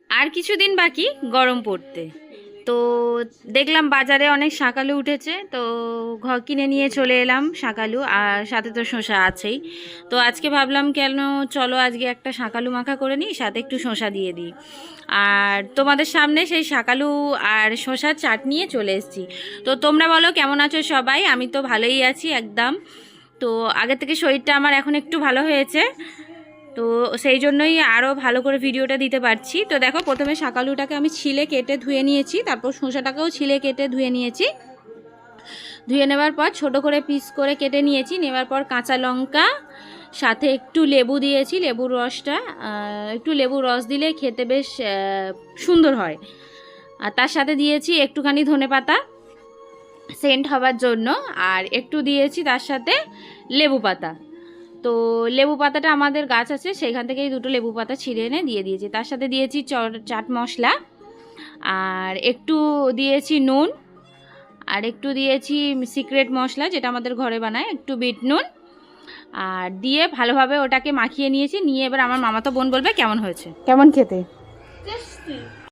আর কিছুদিন বাকি গরম পড়তে। তো দেখলাম বাজারে অনেক শাকালু উঠেছে, তো ঘর কিনে নিয়ে চলে এলাম শাকালু, আর সাথে তো শসা আছেই। তো আজকে ভাবলাম কেন চলো আজকে একটা শাকালু মাখা করে নিই, সাথে একটু শসা দিয়ে দিই। আর তোমাদের সামনে সেই শাকালু আর শসার চাট নিয়ে চলে এসেছি। তো তোমরা বলো কেমন আছো সবাই? আমি তো ভালোই আছি একদম। তো আগে থেকে শরীরটা আমার এখন একটু ভালো হয়েছে, তো সেই জন্যই আরও ভালো করে ভিডিওটা দিতে পারছি। তো দেখো, প্রথমে শাকালুটাকে আমি ছিলে কেটে ধুয়ে নিয়েছি, তারপর শসাটাকেও ছিলে কেটে ধুয়ে নিয়েছি। ধুয়ে নেওয়ার পর ছোট করে পিস করে কেটে নিয়েছি। নেওয়ার পর কাঁচা লঙ্কা, সাথে একটু লেবু দিয়েছি, লেবুর রসটা একটু লেবুর রস দিলে খেতে বেশ সুন্দর হয়। আর তার সাথে দিয়েছি একটুখানি ধনেপাতা সেন্ট হবার জন্য, আর একটু দিয়েছি তার সাথে লেবু পাতা। তো লেবু পাতাটা আমাদের গাছ আছে, সেখান থেকেই দুটো লেবু পাতা ছিঁড়ে এনে দিয়ে দিয়েছি। তার সাথে দিয়েছি চাট মশলা, আর একটু দিয়েছি নুন, আর একটু দিয়েছি সিক্রেট মশলা যেটা আমাদের ঘরে বানায়, একটু বিট নুন। আর দিয়ে ভালোভাবে ওটাকে মাখিয়ে নিয়েছি। নিয়ে এবার আমার মামাতো বোন বলবে কেমন হয়েছে, কেমন খেতে।